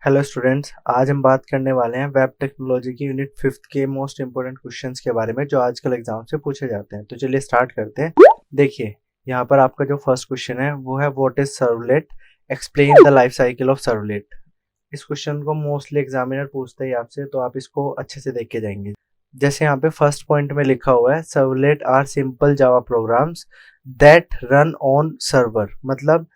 Hello students, आज हम बात करने वाले हैं वेब टेक्नोलॉजी की यूनिट 5th के मोस्ट इंपोर्टेंट क्वेश्चंस के बारे में जो आजकल एग्जाम से पूछे जाते हैं। तो चलिए स्टार्ट करते हैं। देखिए, यहाँ पर आपका जो फर्स्ट क्वेश्चन है वो है what is servlet, explain the life cycle of servlet. इस क्वेश्चन को मोस्टली एग्जामिनर पूछते ही आपसे, तो आप इसको अच्छे से देख के जाएंगे। जैसे यहाँ पे फर्स्ट पॉइंट में लिखा हुआ है servlet are simple Java programs that run on server, मतलब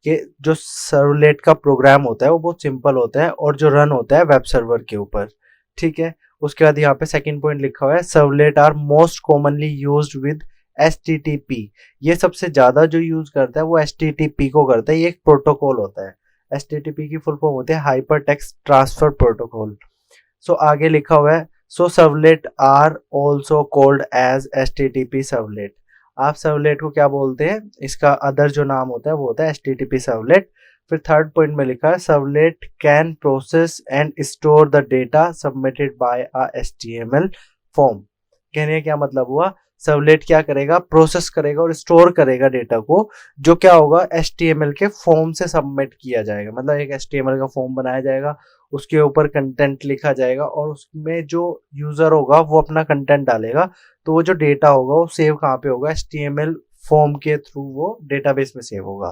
कि जो सर्वलेट का प्रोग्राम होता है वो बहुत सिंपल होता है और जो रन होता है वेब सर्वर के ऊपर। ठीक है। उसके बाद यहाँ पे सेकंड पॉइंट लिखा हुआ है servlet are most commonly used with HTTP। ये सबसे ज्यादा जो यूज करता है वो HTTP को करता है। ये एक प्रोटोकॉल होता है। HTTP की फुल फॉर्म होती है hypertext transfer protocol. So आगे लिखा हुआ है so servlet are also called as HTTP servlet. आप सर्वलेट को क्या बोलते हैं, इसका अदर जो नाम होता है वो होता है HTTP सर्वलेट। फिर थर्ड पॉइंट में लिखा है servlet can process and store the data submitted by a HTML form. कहने का क्या मतलब हुआ, सर्वलेट क्या करेगा, प्रोसेस करेगा और स्टोर करेगा डेटा को, जो क्या होगा HTML के फॉर्म से सबमिट किया जाएगा। मतलब एक HTML का फॉर्म बनाया जाएगा, उसके ऊपर कंटेंट लिखा जाएगा और उसमें जो यूजर होगा वो अपना कंटेंट डालेगा, तो वो जो डेटा होगा वो सेव कहाँ पे होगा, HTML फॉर्म के थ्रू वो डेटाबेस में सेव होगा।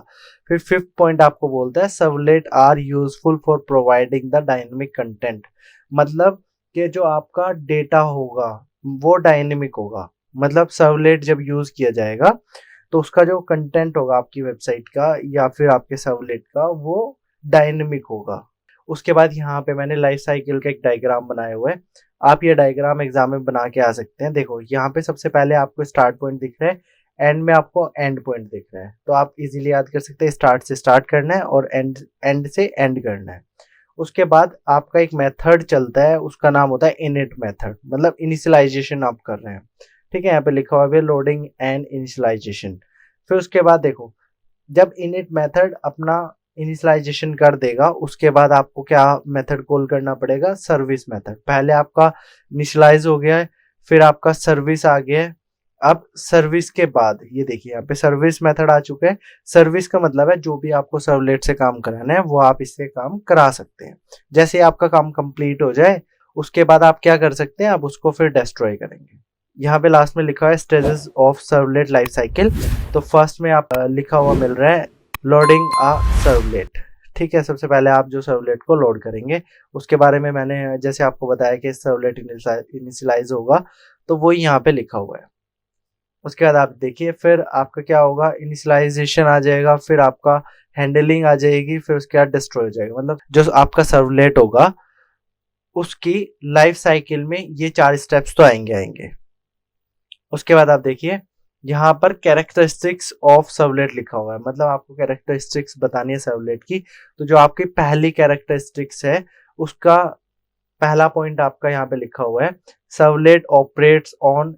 फिर फिफ्थ पॉइंट आपको बोलता है servlet are useful for providing the dynamic content. मतलब कि जो आपका डेटा होगा वो डायनेमिक होगा। मतलब सर्वलेट जब यूज किया जाएगा तो उसका जो कंटेंट होगा आपकी वेबसाइट का या फिर आपके सर्वलेट का वो डायनेमिक होगा। उसके बाद यहाँ पे मैंने लाइफ साइकिल का एक डायग्राम बनाया हुआ है। आप ये डायग्राम एग्जाम में बना के आ सकते हैं। देखो यहाँ पे सबसे पहले आपको स्टार्ट पॉइंट दिख रहा है, एंड में आपको एंड पॉइंट दिख रहा है। तो आप इजीली याद कर सकते हैं, स्टार्ट से स्टार्ट करना है और एंड से एंड करना है। उसके बाद आपका एक मेथड चलता है, उसका नाम होता है इनिट मेथड, मतलब इनिशियलाइजेशन आप कर रहे हैं। ठीक है, यहाँ पे लिखा हुआ है लोडिंग एंड इनिशियलाइजेशन। फिर उसके बाद देखो, जब इनिट मेथड अपना इनिशियलाइजेशन कर देगा उसके बाद आपको क्या मेथड कॉल करना पड़ेगा, सर्विस मेथड। पहले आपका इनिशियलाइज हो गया है, फिर आपका सर्विस आ गया है। अब सर्विस के बाद ये देखिए यहाँ पे सर्विस मेथड आ चुका है। सर्विस का मतलब है जो भी आपको सर्वलेट से काम कराना है वो आप इससे काम करा सकते हैं। जैसे आपका काम कंप्लीट हो जाए उसके बाद आप क्या कर सकते हैं, आप उसको फिर डिस्ट्रॉय करेंगे। यहाँ पे लास्ट में लिखा है stages of servlet life cycle. तो फर्स्ट में आप लिखा हुआ मिल रहा है लोडिंग अ सर्वलेट। ठीक है, सबसे पहले आप जो सर्वलेट को लोड करेंगे उसके बारे में मैंने जैसे आपको बताया कि सर्वलेट इनिशियलाइज होगा, तो वो यहाँ पे लिखा हुआ है। उसके बाद आप देखिए फिर आपका क्या होगा, इनिशियलाइजेशन आ जाएगा, फिर आपका हैंडलिंग आ जाएगी, फिर उसके बाद डिस्ट्रॉय हो जाएगा। मतलब जो आपका सर्वलेट होगा उसकी लाइफ साइकिल में ये 4 स्टेप्स तो आएंगे आएंगे। उसके बाद आप देखिए यहाँ पर कैरेक्टरिस्टिक्स ऑफ सर्वलेट लिखा हुआ है, मतलब आपको कैरेक्टरिस्टिक्स बतानी है सर्वलेट की। तो जो आपकी पहली कैरेक्टरिस्टिक्स है उसका पहला पॉइंट आपका यहाँ पे लिखा हुआ है servlet operates on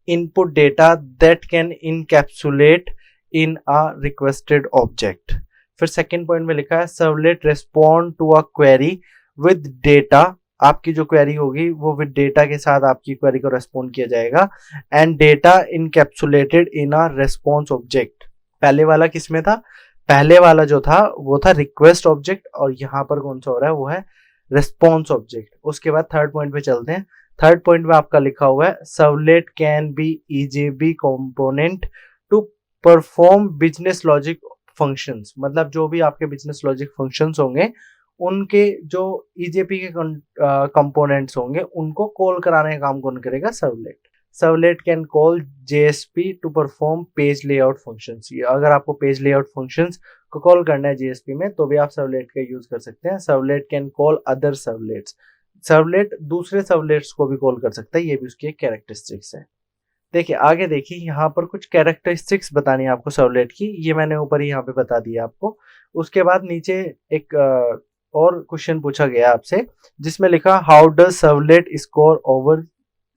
input data that can encapsulate in a requested object. फिर सेकंड पॉइंट में लिखा है servlet respond to a query with data. आपकी जो क्वेरी होगी वो विद डेटा के साथ आपकी क्वेरी को रेस्पॉन्ड किया जाएगा। And data encapsulated in a response object. पहले वाला किसमें था, पहले वाला जो था वो था रिक्वेस्ट ऑब्जेक्ट और यहाँ पर कौन सा हो रहा है वो है रेस्पॉन्स ऑब्जेक्ट। उसके बाद थर्ड पॉइंट पे चलते हैं। थर्ड पॉइंट में आपका लिखा हुआ है servlet can be EJB component to perform business logic functions. मतलब जो भी आपके बिजनेस लॉजिक फंक्शंस होंगे उनके जो EJP के कंपोनेंट्स होंगे उनको कॉल कराने का काम कौन करेगा, servlet. Servlet can call JSP to perform page layout functions. अगर आपको पेज लेआउट फंक्शंस को कॉल करना है JSP में तो भी आप सर्वलेट का यूज कर सकते हैं। Servlet can call other servlets. Servlet दूसरे सर्वलेट्स को भी कॉल कर सकता है, ये भी उसकी एक कैरेक्टरिस्टिक्स है। देखिए आगे देखिए यहाँ पर कुछ कैरेक्टरिस्टिक्स बतानी है आपको सर्वलेट की, ये मैंने ऊपर ही यहाँ पे बता दिया आपको। उसके बाद नीचे एक और क्वेश्चन पूछा गया आपसे जिसमें लिखा how does servlet score over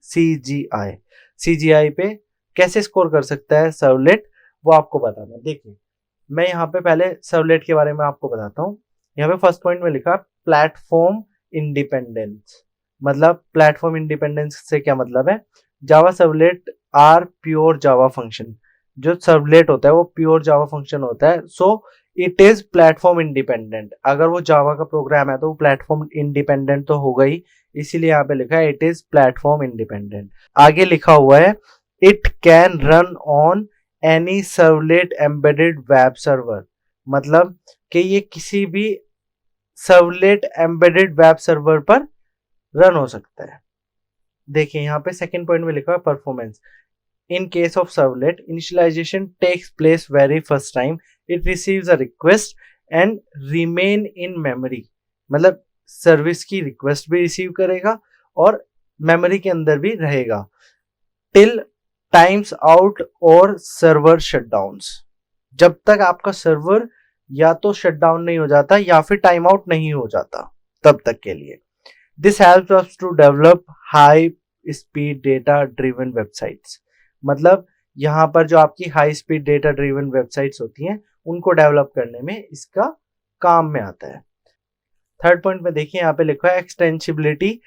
CGI। CGI पे कैसे स्कोर कर सकता है सर्वलेट, वो आपको बताना है। देखिए मैं यहाँ पे पहले सर्वलेट के बारे में आपको बताता हूँ। यहाँ पे फर्स्ट पॉइंट में लिखा प्लेटफॉर्म इंडिपेंडेंस। मतलब प्लेटफॉर्म इंडिपेंडेंस से क्या मतलब है, Java servlet are pure Java function. जो सर्वलेट होता है वो प्योर जावा फंक्शन होता है। So it is platform independent. अगर वो जावा का प्रोग्राम है तो वो प्लेटफॉर्म इंडिपेंडेंट तो होगा ही, इसीलिए यहाँ पे लिखा है इट इज प्लेटफॉर्म इंडिपेंडेंट। आगे लिखा हुआ है it can run on any servlet embedded web server, मतलब कि ये किसी भी सर्वलेट एम्बेडेड वेब सर्वर पर रन हो सकता है। देखिए यहाँ पे सेकंड पॉइंट में लिखा है performance. In case of servlet, initialization takes place very first time. It receives a request and remain in memory. मतलब सर्विस की रिक्वेस्ट भी रिसीव करेगा और मेमोरी के अंदर भी रहेगा टिल टाइम्स आउट और सर्वर शटडाउन्स, जब तक आपका सर्वर या तो शटडाउन नहीं हो जाता या फिर टाइम आउट नहीं हो जाता तब तक के लिए। This helps us to develop high speed data driven websites, मतलब यहाँ पर जो आपकी high speed data driven websites होती हैं उनको डेवलप करने में इसका काम में आता है। थर्ड पॉइंट में देखिए यहाँ पे लिखा है extensibility.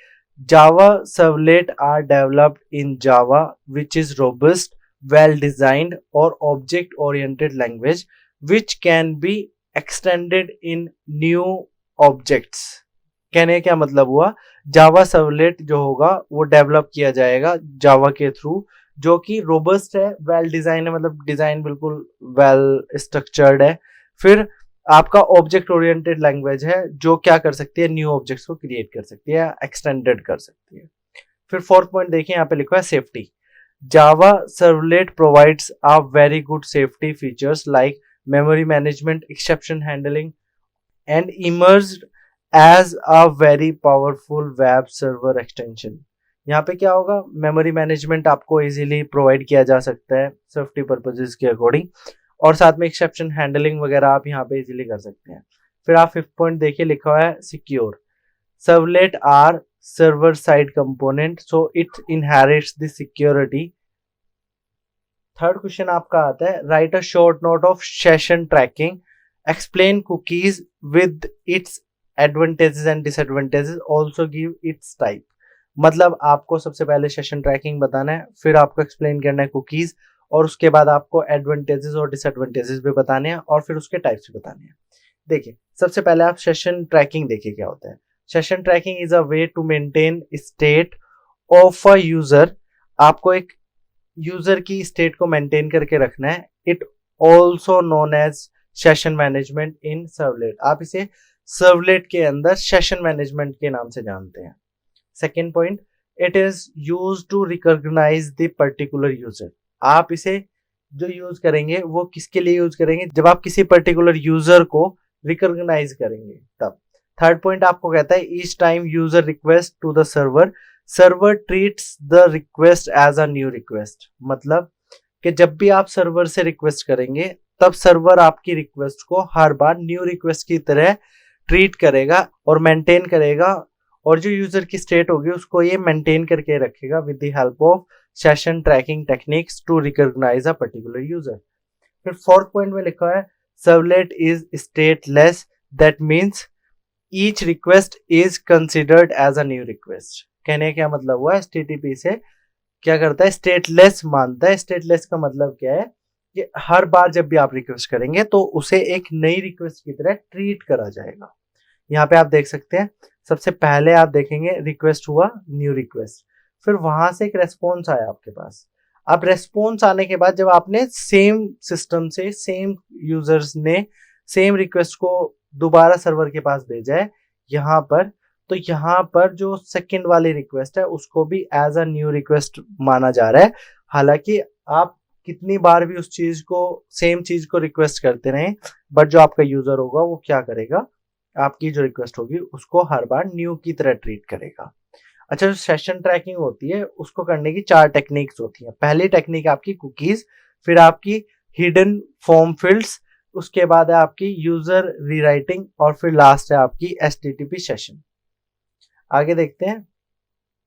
Java servlet are developed in Java which is robust, well designed और object oriented language which can be extended in new objects. कहने क्या मतलब हुआ, जावा सर्वलेट जो होगा वो डेवलप किया जाएगा जावा के थ्रू, जो कि रोबस्ट है, वेल डिजाइन है, मतलब डिजाइन बिल्कुल वेल स्ट्रक्चर्ड है। फिर आपका ऑब्जेक्ट ओरिएंटेड लैंग्वेज है जो क्या कर सकती है, न्यू ऑब्जेक्ट्स को क्रिएट कर सकती है, एक्सटेंडेड कर सकती है। फिर फोर्थ पॉइंट देखिए यहाँ पे लिखा है safety. Java servlet provides a very good safety features like memory management, exception handling and emerged as a very powerful web server extension. यहाँ पे क्या होगा, मेमोरी मैनेजमेंट आपको इजीली प्रोवाइड किया जा सकता है सेफ्टी पर्पसेस के अकॉर्डिंग, और साथ में एक्सेप्शन हैंडलिंग वगैरह आप यहाँ पे इजीली कर सकते हैं। फिर आप फिफ्थ पॉइंट देखिए लिखा हुआ है secure. Servlet are server side component so it inherits the security. Third question आपका आता है write a short note of session tracking, explain cookies with its advantages and disadvantages, also give its type. मतलब आपको सबसे पहले session trekking बताना है, फिर आपको एक्सप्लेन करना है कुकीज, और उसके बाद आपको एडवांटेजेस और डिसएडवांटेजेस भी बताने हैं और फिर उसके टाइप्स भी बताने हैं। देखिए सबसे पहले आप सेशन ट्रैकिंग देखिए क्या होता है। Session tracking is a way to maintain state of a user. आपको एक यूजर की स्टेट को मेंटेन करके रखना है। It also known as session management in servlet. आप इसे सर्वलेट के अंदर सेशन मैनेजमेंट के नाम से जानते हैं। Second point, it is use to recognize the particular user. आप इसे जो यूज करेंगे वो किसके लिए यूज करेंगे, जब आप किसी पर्टिकुलर यूजर को रिकॉग्नाइज करेंगे तब। थर्ड पॉइंट आपको कहता है each time user request to the server, server treats the request as a new request. मतलब कि जब भी आप सर्वर से रिक्वेस्ट करेंगे तब सर्वर आपकी रिक्वेस्ट को हर बार न्यू रिक्वेस्ट की तरह ट्रीट करेगा और मेंटेन करेगा, और जो यूजर की स्टेट होगी उसको ये मेंटेन करके रखेगा with the help of session tracking techniques to recognize a particular user. फिर फोर्थ पॉइंट में लिखा है servlet is stateless, that means each request is considered as a new request. कहने क्या मतलब हुआ, एचटीटीपी से क्या करता है, स्टेटलेस मानता है। स्टेटलेस का मतलब क्या है कि हर बार जब भी आप रिक्वेस्ट करेंगे तो उसे एक नई रिक्वेस्ट की तरह ट्रीट करा जाएगा। यहाँ पे आप देख सकते हैं सबसे पहले आप देखेंगे रिक्वेस्ट हुआ, न्यू रिक्वेस्ट, फिर वहां से एक रेस्पॉन्स आया आपके पास। अब रेस्पॉन्स आने के बाद जब आपने सेम सिस्टम से सेम यूजर्स ने सेम रिक्वेस्ट को दोबारा सर्वर के पास भेजा है यहाँ पर, तो यहाँ पर जो सेकंड वाली रिक्वेस्ट है उसको भी एज अ न्यू रिक्वेस्ट माना जा रहा है। हालांकि आप कितनी बार भी उस चीज को सेम चीज को रिक्वेस्ट करते रहें, बट जो आपका यूजर होगा वो क्या करेगा, आपकी जो रिक्वेस्ट होगी उसको हर बार न्यू की तरह ट्रीट करेगा। अच्छा, जो सेशन ट्रैकिंग होती है उसको करने की 4 टेक्निक्स होती हैं। पहली टेक्निक आपकी कुकीज, फिर आपकी हिडन फॉर्म फील्ड्स, उसके बाद है आपकी यूजर रीराइटिंग, और फिर लास्ट है आपकी एचटीटीपी सेशन। आगे देखते हैं,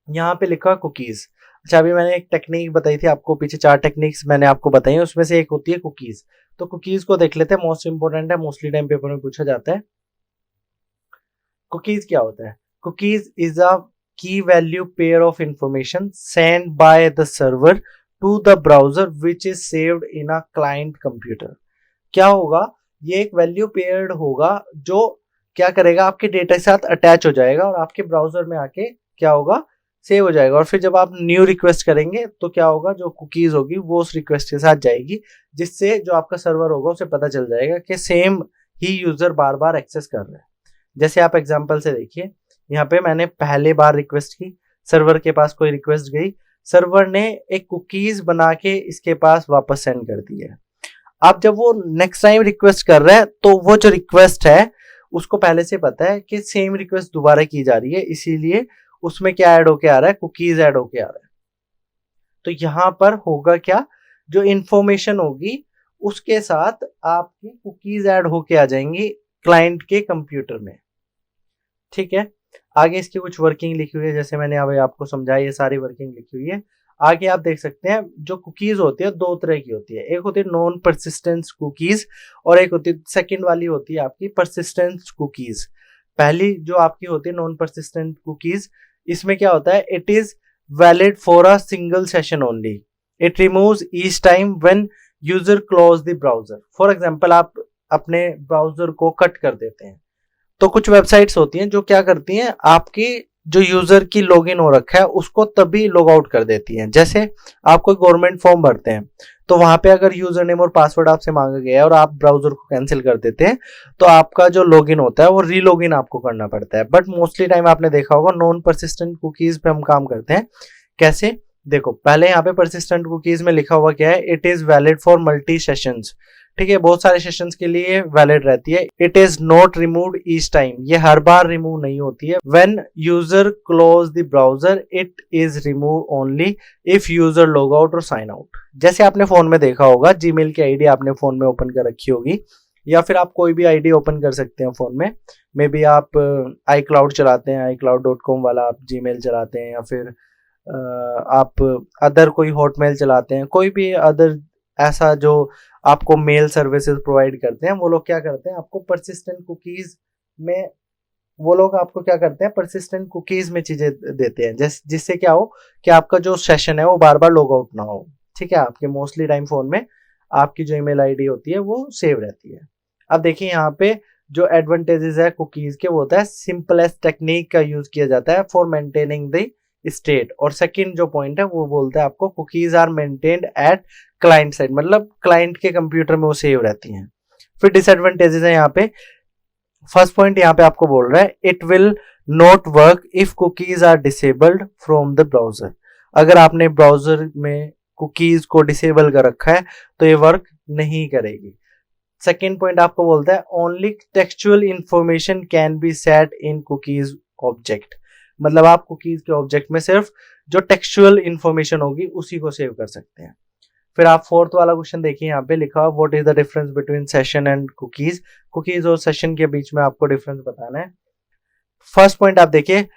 यहाँ पे लिखा कुकीज। अच्छा, अभी मैंने एक टेक्निक बताई थी आपको, पीछे 4 टेक्निक्स मैंने आपको बताई हैं, उसमें से एक होती है कुकीज। तो कुकीज को देख लेते हैं, मोस्ट इंपोर्टेंट है, मोस्टली टाइम पेपर में पूछा जाता है। कुकीज क्या होता है? Cookies is a key value pair of information sent by the server to the browser which is saved in a client computer। क्या होगा ये एक वैल्यू पेयर्ड होगा जो क्या करेगा, आपके डेटा के साथ अटैच हो जाएगा और आपके ब्राउजर में आके क्या होगा, सेव हो जाएगा। और फिर जब आप न्यू रिक्वेस्ट करेंगे तो क्या होगा, जो कुकीज होगी वो उस रिक्वेस्ट के साथ जाएगी, जिससे जो आपका सर्वर होगा उसे पता चल जाएगा कि सेम ही यूजर बार बार एक्सेस कर रहा है। जैसे आप एग्जांपल से देखिए, यहाँ पे मैंने पहले बार रिक्वेस्ट की, सर्वर के पास कोई रिक्वेस्ट गई, सर्वर ने एक कुकीज बना के इसके पास वापस सेंड कर दी है। अब जब वो नेक्स्ट टाइम रिक्वेस्ट कर रहा है तो वो जो रिक्वेस्ट है उसको पहले से पता है कि सेम रिक्वेस्ट दोबारा की जा रही है, इसीलिए उसमें क्या ऐड होके आ रहा है, कुकीज ऐड होके आ रहा है। तो यहां पर होगा क्या, जो इंफॉर्मेशन होगी उसके साथ आपकी कुकीज ऐड होके आ जाएंगी क्लाइंट के कंप्यूटर में। ठीक है, आगे इसकी कुछ वर्किंग लिखी हुई है, जैसे मैंने अभी आपको समझाया, ये सारी वर्किंग लिखी हुई है। आगे आप देख सकते हैं जो कुकीज होती है दो तरह की होती है, एक होती है नॉन परसिस्टेंस कुकीज और एक होती है सेकंड वाली होती है आपकी परसिस्टेंस कुकीज। पहली जो आपकी होती है नॉन परसिस्टेंट कुकीज, इसमें क्या होता है, it is valid for a single session only, it removes each time when user close the browser. For example आप अपने ब्राउजर को कट कर देते हैं, तो कुछ वेबसाइट्स होती हैं जो क्या करती हैं, आपकी जो यूजर की लॉगिन हो रखा है उसको तभी लॉग आउट कर देती हैं। जैसे आप कोई गवर्नमेंट फॉर्म भरते हैं तो वहां पे अगर यूजर नेम और पासवर्ड आपसे मांगा गया है और आप ब्राउजर को कैंसिल कर देते हैं तो आपका जो लॉगिन होता है वो रीलॉगिन आपको करना पड़ता है। बट मोस्टली टाइम आपने देखा होगा नॉन परसिस्टेंट कुकीज पे हम काम करते हैं। कैसे, देखो पहले यहाँ पे परसिस्टेंट कुकीज में लिखा हुआ क्या है, it is valid for multi sessions. ठीक है, बहुत सारे सेशंस के लिए वैलिड रहती है। It is not removed each time, ये हर बार रिमूव नहीं होती है। When user close the browser it is remove only if user log out और साइन आउट। जैसे आपने फोन में देखा होगा, जीमेल की आईडी आपने फोन में ओपन कर रखी होगी, या फिर आप कोई भी आईडी ओपन कर सकते हैं फोन में। मे बी आप iCloud चलाते हैं, iCloud.com वाला आप जीमेल चलाते हैं, या फिर आप अदर कोई हॉटमेल चलाते हैं, कोई भी अदर ऐसा जो आपको मेल सर्विसेज प्रोवाइड करते हैं, वो लोग क्या करते हैं, आपको परसिस्टेंट कुकीज में वो लोग आपको क्या करते हैं, परसिस्टेंट कुकीज में चीजें देते हैं, जिससे क्या हो कि आपका जो सेशन है वो बार बार लॉग आउट ना हो। ठीक है, आपके मोस्टली टाइम फोन में आपकी जो ईमेल आईडी होती है वो सेव रहती है। अब देखिए यहाँ पे जो एडवांटेजेस है कुकीज के, वो होता है सिंपलेस्ट टेक्निक का यूज किया जाता है फॉर मेंटेनिंग द स्टेट। और सेकंड जो पॉइंट है वो बोलता है आपको cookies are maintained at client side, मतलब क्लाइंट के कंप्यूटर में वो सेव रहती हैं। फिर डिसएडवांटेजेस है यहाँ पे, फर्स्ट पॉइंट यहाँ पे आपको बोल रहा है it will not work if cookies are disabled from the browser. अगर आपने ब्राउजर में कुकीज को डिसेबल कर रखा है तो ये वर्क नहीं करेगी। सेकेंड पॉइंट आपको बोलता है only textual information can be set in cookies object, मतलब आप कुकीज के ऑब्जेक्ट में सिर्फ जो टेक्सचुअल इंफॉर्मेशन होगी उसी को सेव कर सकते हैं। फिर आप फोर्थ वाला क्वेश्चन देखिए, यहाँ पे लिखा हुआ what is the difference between session and cookies. Cookies और सेशन के बीच में आपको डिफरेंस बताना है। फर्स्ट पॉइंट आप देखिए,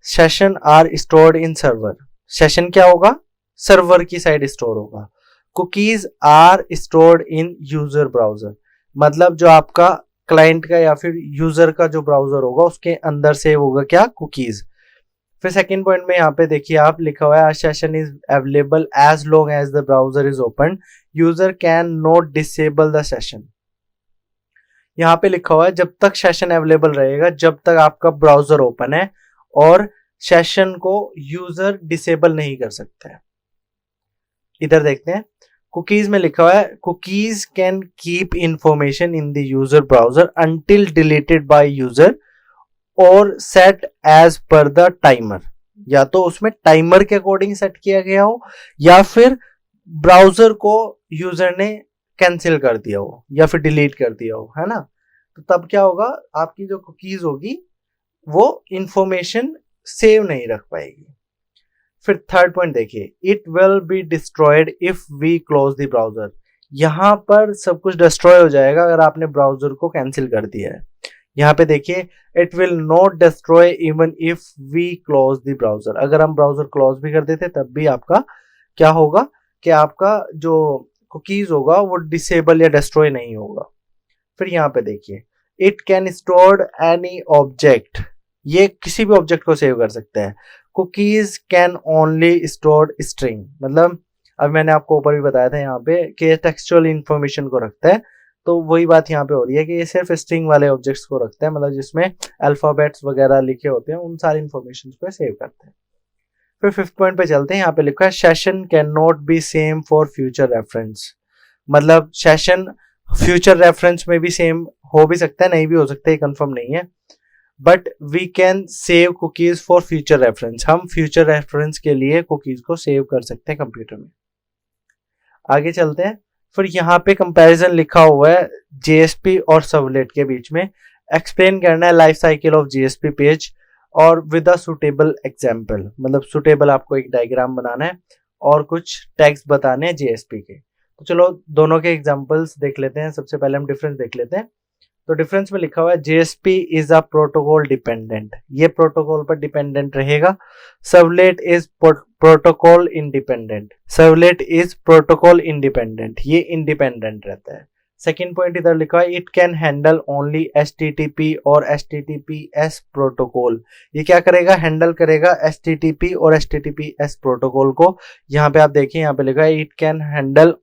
session are stored in server. Session क्या होगा, सर्वर की साइड स्टोर होगा। Cookies are stored in user browser, मतलब जो आपका क्लाइंट का या फिर यूजर का जो ब्राउजर होगा उसके अंदर से होगा क्या, कुकीज। फिर सेकंड पॉइंट में यहाँ पे देखिए आप लिखा हुआ है session is available as long as the browser is open, user can not disable the session. यहाँ पे लिखा हुआ है जब तक सेशन अवेलेबल रहेगा, जब तक आपका ब्राउजर ओपन है, और सेशन को यूजर डिसेबल नहीं कर सकता है। इधर देखते हैं, कुकीज में लिखा हुआ है cookies can keep information in the user browser until deleted by user और set as per the timer. या तो उसमें टाइमर के अकॉर्डिंग सेट किया गया हो, या फिर ब्राउजर को यूजर ने कैंसिल कर दिया हो या फिर डिलीट कर दिया हो, है ना। तो तब क्या होगा, आपकी जो कुकीज होगी वो इंफॉर्मेशन सेव नहीं रख पाएगी। फिर थर्ड पॉइंट देखिए, it will be destroyed if we close the browser. यहां पर सब कुछ डिस्ट्रॉय हो जाएगा अगर आपने ब्राउजर को कैंसिल कर दिया है। यहाँ पे देखिए, it will not destroy even if we close the browser. अगर हम ब्राउजर क्लोज भी कर देते तब भी आपका क्या होगा कि आपका जो कुकीज होगा वो डिसेबल या डिस्ट्रॉय नहीं होगा। फिर यहाँ पे देखिए, it can store any object, ये किसी भी ऑब्जेक्ट को सेव कर सकते हैं। Cookies can only store string, मतलब अब मैंने आपको ऊपर भी बताया था यहाँ पे कि टेक्सचुअल इंफॉर्मेशन को रखता है, तो वही बात यहाँ पे हो रही है कि ये सिर्फ स्ट्रिंग वाले ऑब्जेक्ट्स को रखता है, मतलब जिसमें अल्फाबेट्स वगैरह लिखे होते हैं उन सारी इंफॉर्मेशन को सेव करते हैं। फिर 5th पॉइंट पे चलते हैं। यहाँ पे लिखा है session can not be same for future reference. मतलब सेशन फ्यूचर रेफरेंस में भी सेम हो भी सकता है, नहीं भी हो सकता है, कंफर्म नहीं है। But we can save cookies for future reference. हम फ्यूचर रेफरेंस के लिए कुकीज को सेव कर सकते हैं कंप्यूटर में। आगे चलते हैं। फिर यहाँ पे कंपैरिजन लिखा हुआ है जेएसपी और सर्वलेट के बीच में। एक्सप्लेन करना है life cycle of JSP page और विद अ सुटेबल एग्जाम्पल। मतलब सुटेबल आपको एक डायग्राम बनाना है और कुछ टैग्स बताने हैं जेएसपी के। तो चलो दोनों के एग्जाम्पल्स देख लेते हैं। सबसे पहले हम डिफरेंस देख लेते हैं। तो डिफरेंस में लिखा हुआ है JSP is a protocol dependent, ये प्रोटोकॉल पर डिपेंडेंट रहेगा। Servlet is protocol independent, servlet is protocol independent, ये इंडिपेंडेंट रहता है। सेकेंड पॉइंट इधर लिखा है it can handle only HTTP और एचटीटीपीएस प्रोटोकॉल। ये क्या करेगा, हैंडल करेगा एचटीटीपी और एचटीटीपीएस प्रोटोकॉल को। यहाँ पे आप देखिए, यहाँ पे लिखा है it can handle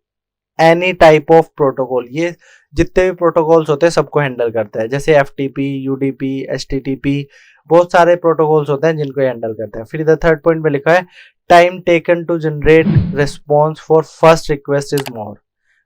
any type of protocol. ये जितने भी प्रोटोकॉल्स होते हैं सबको हैंडल करता है, जैसे एफटीपी, यूडीपी, एचटीटीपी, बहुत सारे प्रोटोकॉल्स होते हैं जिनको हैंडल करता है। फिर इधर थर्ड पॉइंट में लिखा है time taken to generate response for first request is more.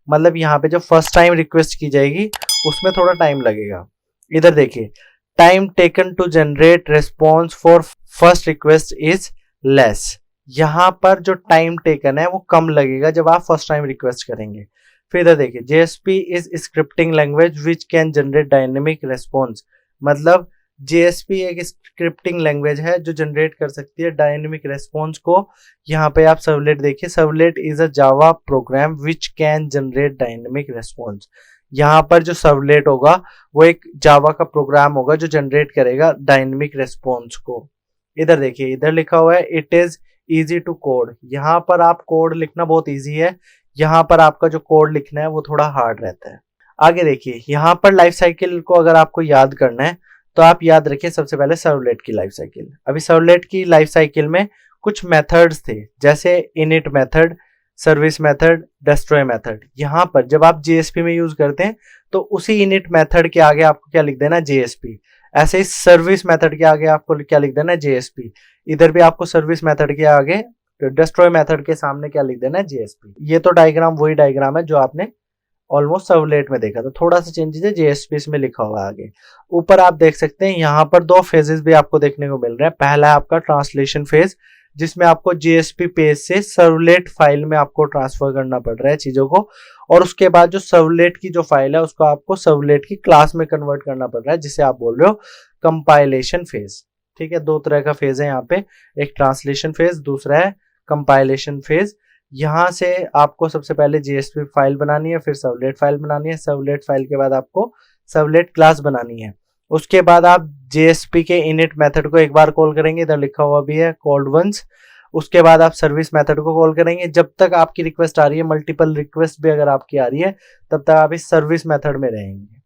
मतलब यहाँ पे जो फर्स्ट टाइम रिक्वेस्ट की जाएगी उसमें थोड़ा टाइम लगेगा। इधर देखिए time taken to generate response for first request is less. यहाँ पर जो टाइम टेकन है वो कम लगेगा जब आप फर्स्ट टाइम रिक्वेस्ट करेंगे। फिर इधर देखिए JSP is scripting language which can generate dynamic response. मतलब जेएसपी एक स्क्रिप्टिंग लैंग्वेज है जो जनरेट कर सकती है डायनेमिक रिस्पॉन्स को। यहाँ पे आप सर्वलेट देखिए, servlet is a Java program which can generate dynamic response. यहाँ पर जो सर्वलेट होगा वो एक जावा का प्रोग्राम होगा जो जनरेट करेगा डायनेमिक रिस्पॉन्स को। इधर देखिए, इधर लिखा हुआ है it is easy to code. यहाँ पर आप कोड लिखना बहुत इजी है, यहाँ पर आपका जो कोड लिखना है वो थोड़ा हार्ड रहता है। आगे देखिए, यहाँ पर लाइफ साइकिल को अगर आपको याद करना है तो आप याद रखिए सबसे पहले सर्वलेट की लाइफ साइकिल। अभी सर्वलेट की लाइफ साइकिल में कुछ मेथड्स थे, जैसे init method, service method, destroy method. यहाँ पर जब आप जेएसपी में यूज करते हैं तो उसी इनिट मेथड के आगे आपको क्या लिख देना, जेएसपी। ऐसे ही सर्विस मेथड के आगे आपको क्या लिख देना, जेएसपी। इधर भी आपको सर्विस मेथड के आगे डिस्ट्रॉय मेथड के सामने क्या लिख देना है, जेएसपी। ये तो डायग्राम वही डायग्राम है जो आपने ऑलमोस्ट सर्वलेट में देखा था, थोड़ा सा चेंजेस है जेएसपी में लिखा हुआ है आगे। ऊपर आप देख सकते हैं यहाँ पर दो फेजेस भी आपको देखने को मिल रहे हैं। पहला है आपका ट्रांसलेशन फेज, जिसमें आपको जेएसपी पेज से सर्वलेट फाइल में आपको ट्रांसफर करना पड़ रहा है चीजों को, और उसके बाद जो सर्वलेट की जो फाइल है उसको आपको सर्वलेट की क्लास में कन्वर्ट करना पड़ रहा है, जिसे आप बोल रहे हो कंपाइलेशन फेज। ठीक है, दो तरह का फेज है यहाँ पे, एक ट्रांसलेशन फेज, दूसरा है कंपाइलेशन फेज। यहाँ से आपको सबसे पहले जेएसपी फाइल बनानी है, फिर सर्वलेट फाइल बनानी है, सर्वलेट फाइल के बाद आपको सर्वलेट क्लास बनानी है। उसके बाद आप जेएसपी के इनिट मेथड को एक बार कॉल करेंगे, इधर लिखा हुआ भी है कॉल्ड वंस। उसके बाद आप सर्विस मेथड को कॉल करेंगे। जब तक आपकी रिक्वेस्ट आ रही है, मल्टीपल रिक्वेस्ट भी अगर आपकी आ रही है, तब तक आप इस सर्विस मेथड में रहेंगे।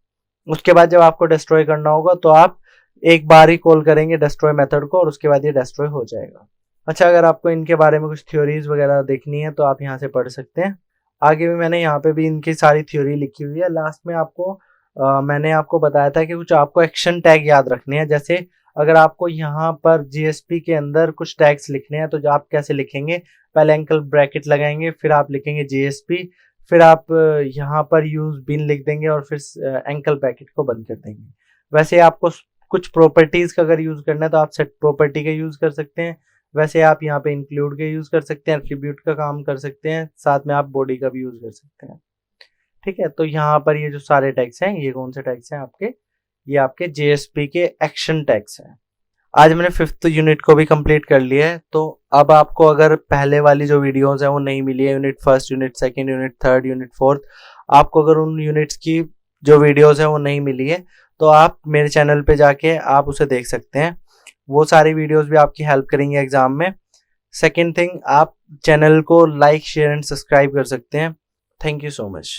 उसके बाद जब आपको डिस्ट्रॉय करना होगा तो आप एक बार ही कॉल करेंगे डिस्ट्रॉय मेथड को, और उसके बाद ये डिस्ट्रॉय हो जाएगा। अच्छा, अगर आपको इनके बारे में कुछ थ्योरीज वगैरह देखनी है तो आप यहाँ से पढ़ सकते हैं। आगे भी मैंने यहाँ पे भी इनकी सारी थ्योरी लिखी हुई है। लास्ट में आपको मैंने आपको बताया था कि कुछ आपको एक्शन टैग याद रखने हैं। जैसे अगर आपको यहाँ पर जीएसपी के अंदर कुछ टैग्स लिखने हैं तो आप कैसे लिखेंगे, पहले एंकल ब्रैकेट लगाएंगे, फिर आप लिखेंगे जीएसपी, फिर आप यहाँ पर यूज बिन लिख देंगे और फिर एंकल ब्रैकेट को बंद कर देंगे। वैसे आपको कुछ प्रॉपर्टीज का अगर यूज करना है तो आप सेट प्रॉपर्टी का यूज कर सकते हैं। वैसे आप यहाँ पे इंक्लूड का यूज कर सकते हैं, एट्रीब्यूट का काम कर सकते हैं, साथ में आप बॉडी का भी यूज कर सकते हैं। ठीक है, तो यहाँ पर ये जो सारे टैग्स हैं, ये कौन से टैग्स हैं आपके, ये आपके जेएसपी के एक्शन टैग्स हैं। आज मैंने 5th यूनिट को भी कंप्लीट कर लिया है। तो अब आपको अगर पहले वाली जो वीडियोस है वो नहीं मिली है, unit 1st, unit 2nd, unit 3rd, unit 4th, आपको अगर उन यूनिट्स की जो वीडियोस है वो नहीं मिली है तो आप मेरे चैनल पे जाके आप उसे देख सकते हैं। वो सारी वीडियोस भी आपकी हेल्प करेंगे एग्जाम में। सेकेंड थिंग, आप चैनल को लाइक, शेयर एंड सब्सक्राइब कर सकते हैं। Thank you so much.